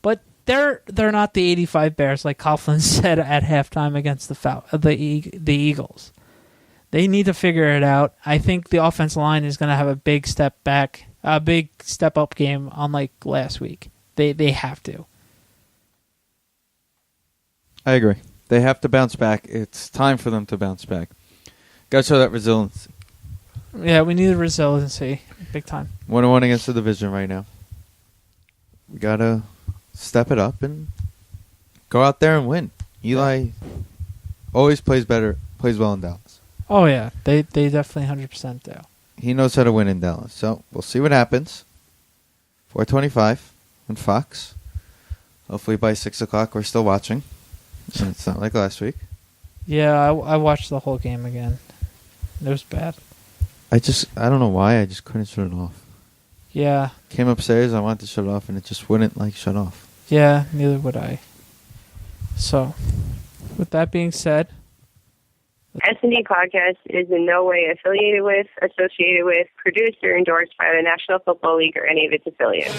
but they're not the 85 Bears like Coughlin said at halftime against the Eagles. They need to figure it out. I think the offensive line is going to have a big step up game unlike last week. They have to. I agree. They have to bounce back. It's time for them to bounce back. Got to show that resilience. Yeah, we need the resiliency. Big time. 1-1 against the division right now. We got to step it up and go out there and win. Eli always plays well in Dallas. Oh, yeah. They definitely 100% do. He knows how to win in Dallas. So we'll see what happens. 4:25 on Fox. Hopefully by 6 o'clock we're still watching. And it's not like last week. Yeah, I watched the whole game again. It was bad. I don't know why. I just couldn't shut it off. Yeah. Came upstairs. I wanted to shut it off, and it just wouldn't shut off. Yeah, neither would I. So, with that being said, SND Podcast is in no way affiliated with, associated with, produced, or endorsed by the National Football League or any of its affiliates.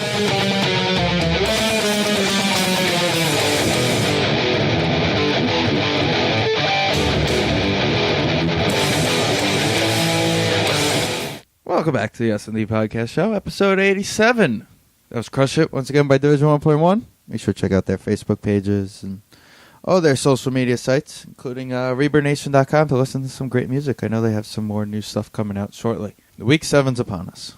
Welcome back to the S&D Podcast Show, episode 87. That was Crush It, once again, by Division 1.1. Make sure to check out their Facebook pages and their social media sites, including ReaperNation.com, to listen to some great music. I know they have some more new stuff coming out shortly. Week 7's upon us.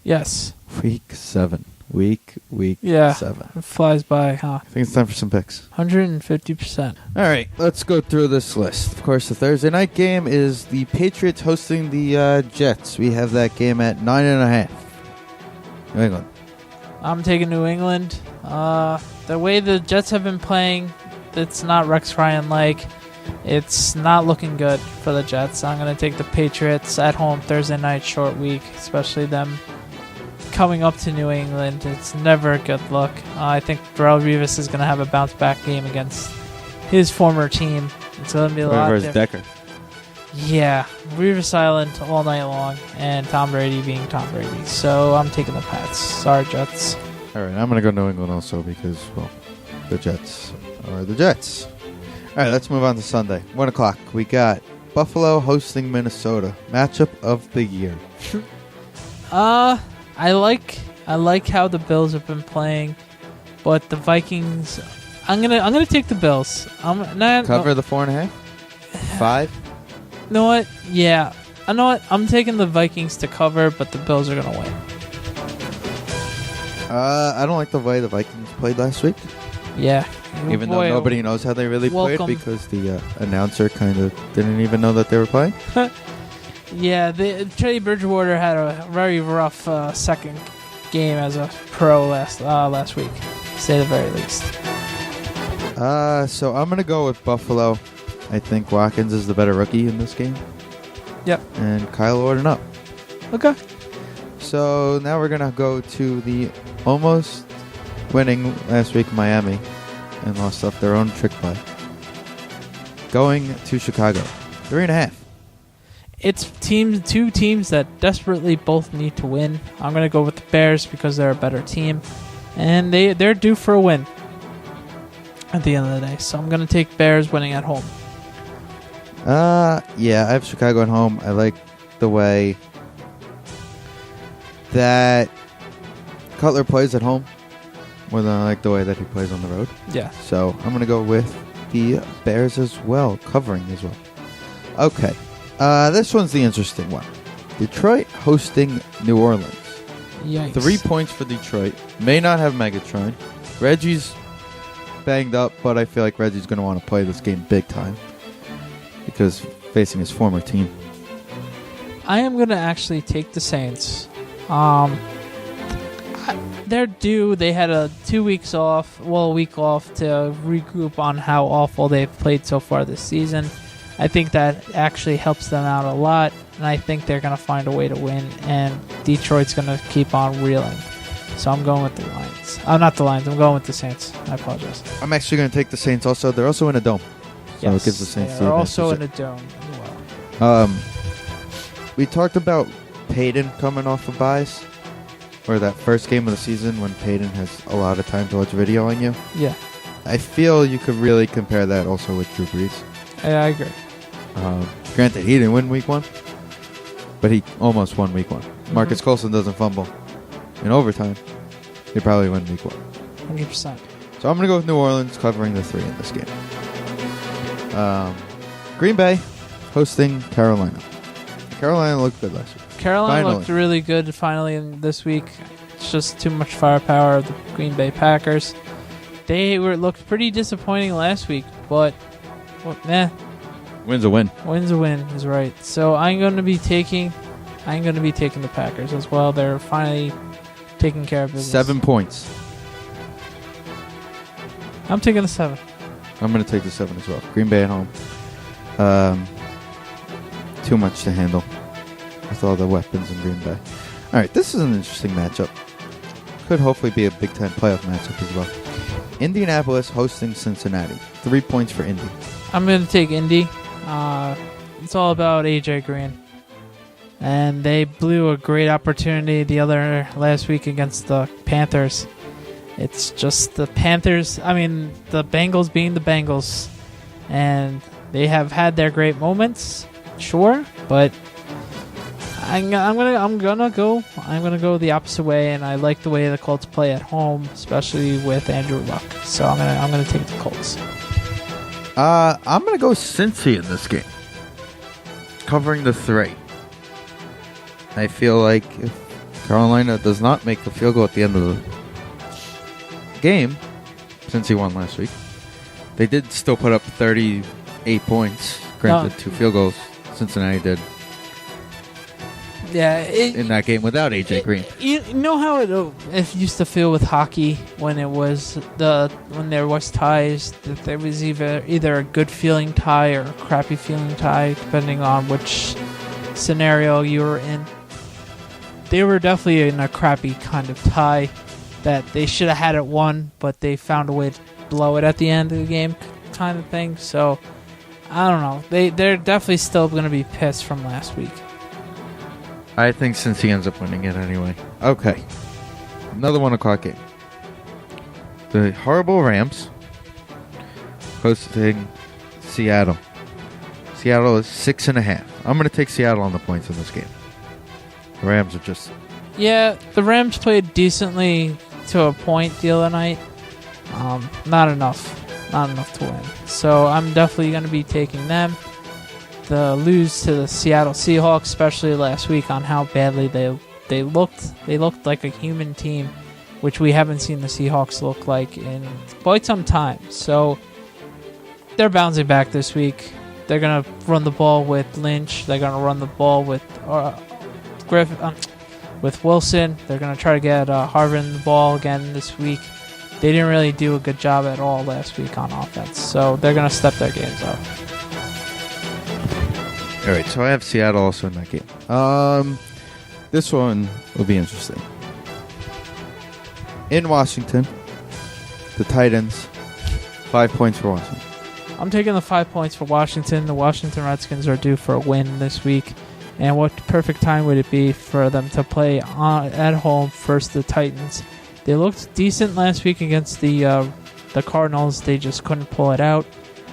yes. Week 7. Week Yeah. 7. It flies by, huh? I think it's time for some picks. 150%. All right, let's go through this list. Of course, the Thursday night game is the Patriots hosting the Jets. We have that game at 9.5. New England. I'm taking New England. The way the Jets have been playing, it's not Rex Ryan-like. It's not looking good for the Jets. I'm going to take the Patriots at home Thursday night, short week, especially them coming up to New England. It's never a good look. I think Darrelle Revis is going to have a bounce-back game against his former team. It's going to be a lot Where's different. Decker? Yeah, Revis Island all night long, and Tom Brady being Tom Brady. So I'm taking the Pats. Sorry, Jets. All right, I'm going to go New England also because, well, the Jets are the Jets. All right, let's move on to Sunday. 1 o'clock. We got Buffalo hosting Minnesota. Matchup of the year. I like how the Bills have been playing, but the Vikings. I'm gonna take the Bills. Cover the 4.5? 5? You know what? Yeah. I know what? I'm taking the Vikings to cover, but the Bills are gonna win. I don't like the way the Vikings played last week. Yeah. Even though nobody knows how they really played because the announcer kind of didn't even know that they were playing. Yeah, Teddy Bridgewater had a very rough second game as a pro last week, to say the very least. So I'm going to go with Buffalo. I think Watkins is the better rookie in this game. Yep. And Kyle Orton up. Okay. So now we're going to go to the almost winning last week Miami and lost off their own trick play. Going to Chicago. 3.5. It's two teams that desperately both need to win. I'm going to go with the Bears because they're a better team, and they're due for a win at the end of the day. So I'm going to take Bears winning at home. Yeah, I have Chicago at home. I like the way that Cutler plays at home more than I like the way that he plays on the road. Yeah. So I'm going to go with the Bears as well, covering as well. Okay. This one's the interesting one. Detroit hosting New Orleans. Yikes. 3 points for Detroit. May not have Megatron. Reggie's banged up, but I feel like Reggie's going to want to play this game big time because facing his former team. I am going to actually take the Saints. They're due. They had a week off to regroup on how awful they've played so far this season. I think that actually helps them out a lot, and I think they're going to find a way to win, and Detroit's going to keep on reeling. So I'm going with the Lions. Not the Lions. I'm going with the Saints. I apologize. I'm actually going to take the Saints also. They're also in a dome. So Yes, it gives the Saints they're also in a dome as well. We talked about Peyton coming off of buys, or that first game of the season when Peyton has a lot of time to watch video on you. Yeah. I feel you could really compare that also with Drew Brees. Yeah, I agree. Granted, he didn't win week 1, but he almost won week 1. Marcus Colson doesn't fumble in overtime. He probably win week 1. 100%. So I'm going to go with New Orleans covering the 3 in this game. Green Bay hosting Carolina. Carolina looked good last week. Carolina looked really good finally this week. It's just too much firepower of the Green Bay Packers. They looked pretty disappointing last week, but Win's a win. Win's a win is right. So I'm going to be taking the Packers as well. They're finally taking care of business. 7 points. I'm taking the 7. I'm going to take the 7 as well. Green Bay at home. too much to handle with all the weapons in Green Bay. All right, this is an interesting matchup. Could hopefully be a Big Ten playoff matchup as well. Indianapolis hosting Cincinnati. 3 points for Indy. I'm going to take Indy. It's all about AJ Green. And they blew a great opportunity last week against the Panthers. It's just the Panthers, the Bengals being the Bengals. And they have had their great moments, sure, but I'm gonna go the opposite way, and I like the way the Colts play at home, especially with Andrew Luck. So I'm gonna take the Colts. I'm gonna go Cincy in this game, covering the 3. I feel like if Carolina does not make a field goal at the end of the game, since he won last week, they did still put up 38 points. Granted, 2 field goals. Cincinnati did. Yeah, in that game without AJ Green. You know how it used to feel with hockey when there was ties, that there was either a good feeling tie or a crappy feeling tie, depending on which scenario you were in. They were definitely in a crappy kind of tie that they should have had it won, but they found a way to blow it at the end of the game kind of thing. So I don't know. They're definitely still going to be pissed from last week. I think since he ends up winning it anyway. Okay. Another 1 o'clock game. The horrible Rams hosting Seattle. Seattle is 6.5. I'm going to take Seattle on the points in this game. The Rams are just... Yeah, the Rams played decently to a point the other night. Not enough. Not enough to win. So I'm definitely going to be taking them. The lose to the Seattle Seahawks, especially last week, on how badly they looked. They looked like a human team, which we haven't seen the Seahawks look like in quite some time. So they're bouncing back this week. They're going to run the ball with Lynch. They're going to run the ball with with Wilson. They're going to try to get Harvin the ball again this week. They didn't really do a good job at all last week on offense. So they're going to step their games up. All right, so I have Seattle also in that game. This one will be interesting. In Washington, the Titans, 5 points for Washington. I'm taking the 5 points for Washington. The Washington Redskins are due for a win this week. And what perfect time would it be for them to play at home versus the Titans? They looked decent last week against the Cardinals. They just couldn't pull it out.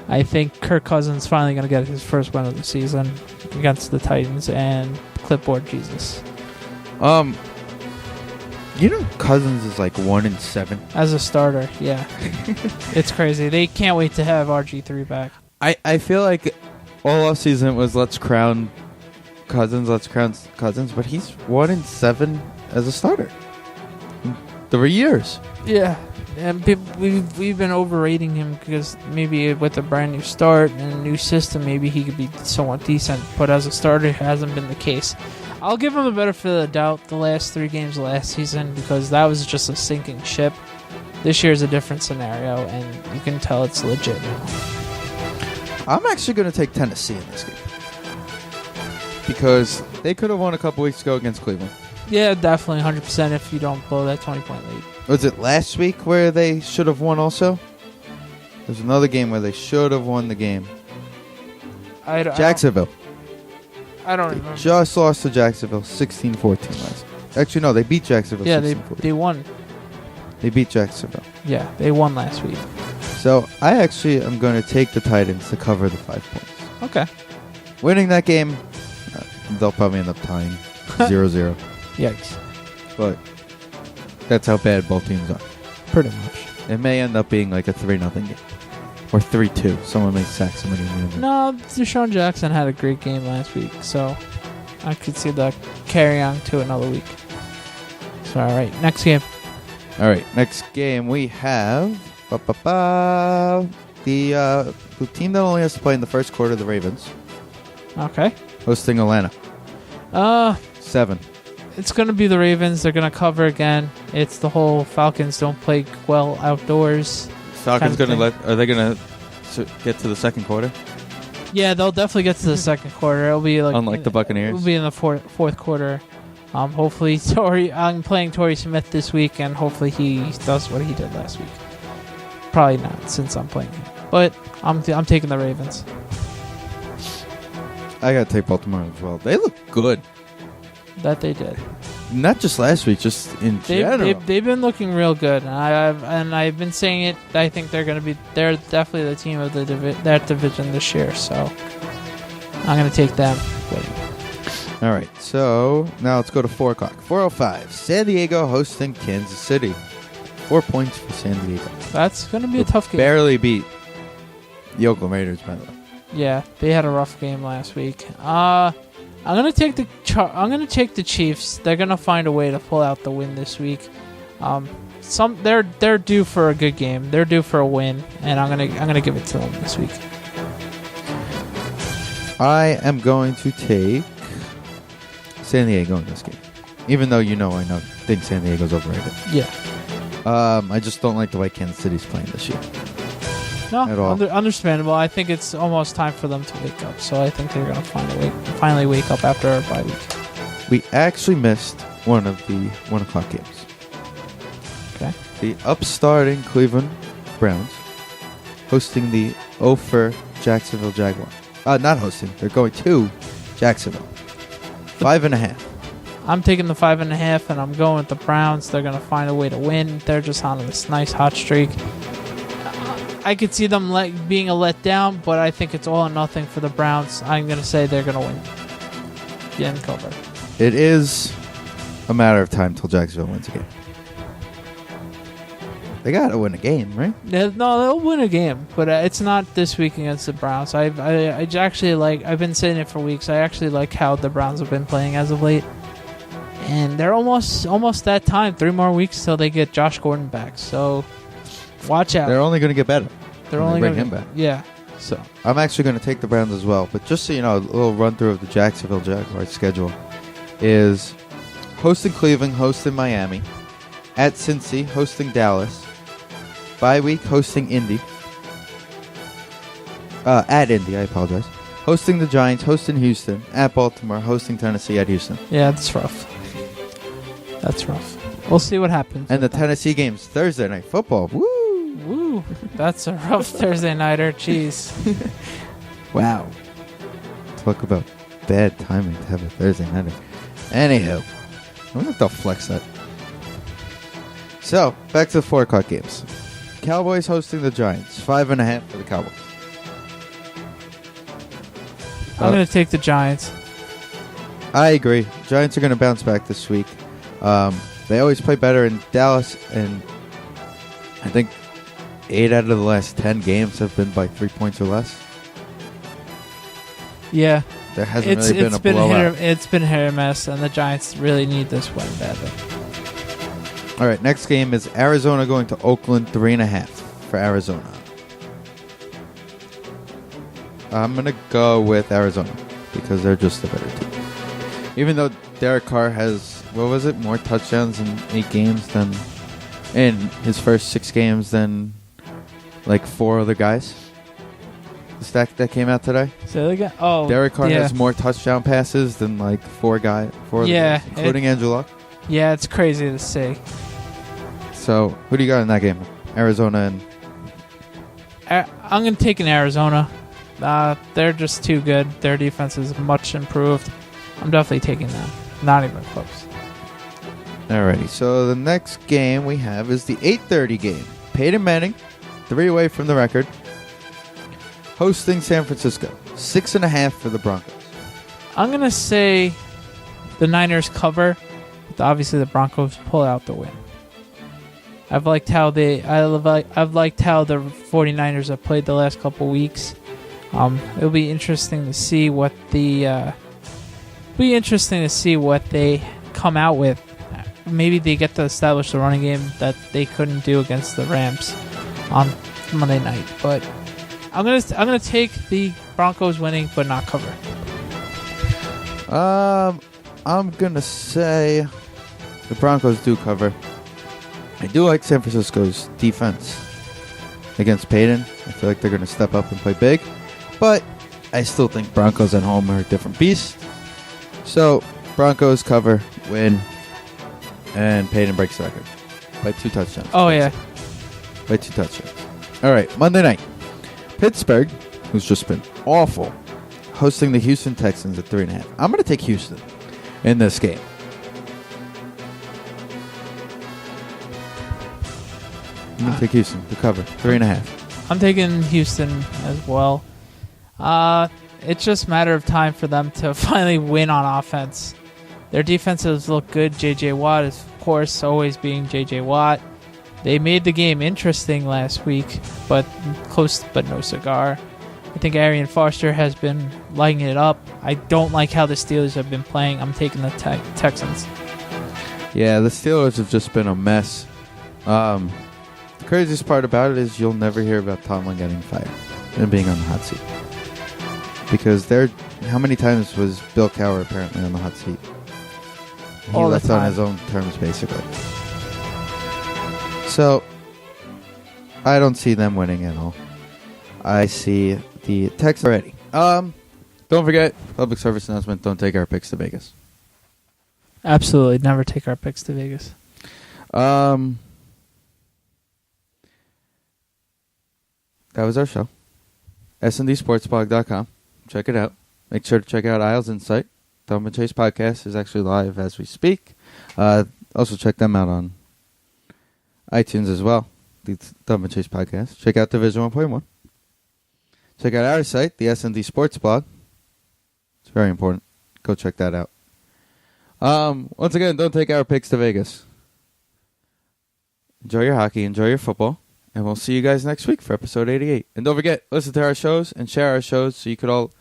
I think Kirk Cousins finally going to get his first win of the season against the Titans and clipboard Jesus. Cousins is like 1-7 as a starter. Yeah, it's crazy. They can't wait to have RG3 back. I feel like all off season it was let's crown Cousins, but he's 1-7 as a starter. 3 years. Yeah. And we've been overrating him because maybe with a brand new start and a new system, maybe he could be somewhat decent. But as a starter, it hasn't been the case. I'll give him the benefit of the doubt the last 3 games of last season because that was just a sinking ship. This year's a different scenario, and you can tell it's legit now. I'm actually going to take Tennessee in this game because they could have won a couple weeks ago against Cleveland. Yeah, definitely 100% if you don't blow that 20-point lead. Was it last week where they should have won also? There's another game where they should have won the game. Jacksonville. I don't remember. Just lost to Jacksonville 16-14 last. Actually, no, they beat Jacksonville 16-14. They won. They beat Jacksonville. Yeah, they won last week. So I actually am going to take the Titans to cover the 5 points. Okay. Winning that game, they'll probably end up tying 0-0. Yikes. But that's how bad both teams are. Pretty much. It may end up being like a 3-0 game. Or 3-2. Someone may sack somebody in the end. No, Deshaun Jackson had a great game last week, so I could see that carry on to another week. So, all right, next game. All right, next game we have the team that only has to play in the first quarter, the Ravens. Okay. Hosting Atlanta. 7. It's going to be the Ravens. They're going to cover again. It's the whole Falcons don't play well outdoors. Falcons going to are they going to get to the second quarter? Yeah, they'll definitely get to the second quarter. It'll be like Unlike the Buccaneers. It'll be in the fourth quarter. Hopefully, I'm playing Torrey Smith this week, and hopefully he does what he did last week. Probably not, since I'm playing him. But I'm taking the Ravens. I gotta take Baltimore as well. They look good. That they did. Not just last week, just in general. They've been looking real good, and I've been saying it. I think they're definitely the team of that division this year. So I'm gonna take them. All right, so now let's go to 4 o'clock. 4:05. San Diego hosting Kansas City. 4 points for San Diego. That's gonna be a tough game. Barely beat the Oakland Raiders, by the way. Yeah, they had a rough game last week. I'm gonna take the Chiefs. They're gonna find a way to pull out the win this week. They're due for a good game. They're due for a win, and I'm gonna give it to them this week. I am going to take San Diego in this game, even though I think San Diego's overrated. Yeah. I just don't like the way Kansas City's playing this year. No, understandable. I think it's almost time for them to wake up. So I think they're going to finally wake up after our bye week. We actually missed one of the 1 o'clock games. Okay. The upstarting Cleveland Browns hosting the Ophir Jacksonville Jaguars. Not hosting. They're going to Jacksonville. 5.5. I'm taking the 5.5, and I'm going with the Browns. They're going to find a way to win. They're just on this nice hot streak. I could see them being a letdown, but I think it's all or nothing for the Browns. I'm going to say they're going to win. Get in cover. It is a matter of time till Jacksonville wins a game. They got to win a game, right? No, they'll win a game, but it's not this week against the Browns. I actually I've been saying it for weeks. I actually like how the Browns have been playing as of late. And they're almost that time. 3 more weeks till they get Josh Gordon back. So watch out. They're only going to get better. They're only going to bring him back. Yeah. So I'm actually going to take the Browns as well. But just so you know, a little run through of the Jacksonville Jaguars schedule is hosting Cleveland, hosting Miami, at Cincy, hosting Dallas, bye week hosting Indy, at Indy. I apologize. Hosting the Giants, hosting Houston, at Baltimore, hosting Tennessee, at Houston. Yeah, that's rough. That's rough. We'll see what happens. And the Tennessee game's Thursday Night Football. Woo! Woo! That's a rough Thursday nighter. Jeez. Wow. Talk about bad timing to have a Thursday nighter. Anywho, I wonder if they'll flex that. So, back to the 4 o'clock games. Cowboys hosting the Giants. 5.5 for the Cowboys. I'm going to take the Giants. I agree. Giants are going to bounce back this week. They always play better in Dallas, and I think 8 out of the last 10 games have been by 3 points or less. Yeah. There hasn't really been a blowout. It's been hit or miss, and the Giants really need this win badly. All right, next game is Arizona going to Oakland, 3.5 for Arizona. I'm going to go with Arizona because they're just a better team. Even though Derek Carr has, more touchdowns in 8 games than in his first 6 games than 4 other guys. The stat that came out today. So they got, Derek Carr has more touchdown passes than 4 guys, including Andrew Luck. Yeah, it's crazy to see. So, who do you got in that game? Arizona and... I'm going to take an Arizona. They're just too good. Their defense is much improved. I'm definitely taking them. Not even close. Alrighty, so the next game we have is the 8:30 game. Peyton Manning, 3 away from the record, hosting San Francisco. 6.5 for the Broncos. I'm going to say the Niners cover, but obviously the Broncos pull out the win. I've liked how the 49ers have played the last couple weeks. It'll be interesting to see what they come out with. Maybe they get to establish the running game that they couldn't do against the Rams on Monday night. But I'm gonna take the Broncos winning, but not cover. I'm gonna say the Broncos do cover. I do like San Francisco's defense against Peyton. I feel like they're gonna step up and play big. But I still think Broncos at home are a different beast. So, Broncos cover, win, and Peyton breaks the record by 2 touchdowns. Oh, yeah. By 2 touchdowns. All right, Monday night. Pittsburgh, who's just been awful, hosting the Houston Texans at 3.5. I'm going to take Houston in this game. I'm going to take Houston to cover 3.5. I'm taking Houston as well. It's just a matter of time for them to finally win on offense. Their defenses look good. J.J. Watt is, of course, always being J.J. Watt. They made the game interesting last week, but close but no cigar. I think Arian Foster has been lighting it up. I don't like how the Steelers have been playing. I'm taking the Texans. Yeah, the Steelers have just been a mess. The craziest part about it is you'll never hear about Tomlin getting fired and being on the hot seat. Because how many times was Bill Cowher apparently on the hot seat? He left on his own terms, basically. So, I don't see them winning at all. I see the Texans already. Don't forget, public service announcement, don't take our picks to Vegas. Absolutely, never take our picks to Vegas. That was our show. SNDSportsblog.com. Check it out. Make sure to check out Isles Insight. Dumb and Chase podcast is actually live as we speak. Also check them out on iTunes as well. The Dumb and Chase podcast. Check out Division 1.1. Check out our site, the SND Sports Blog. It's very important. Go check that out. Once again, don't take our picks to Vegas. Enjoy your hockey. Enjoy your football. And we'll see you guys next week for episode 88. And don't forget, listen to our shows and share our shows so you could all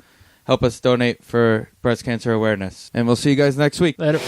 help us donate for breast cancer awareness. And we'll see you guys next week. Later.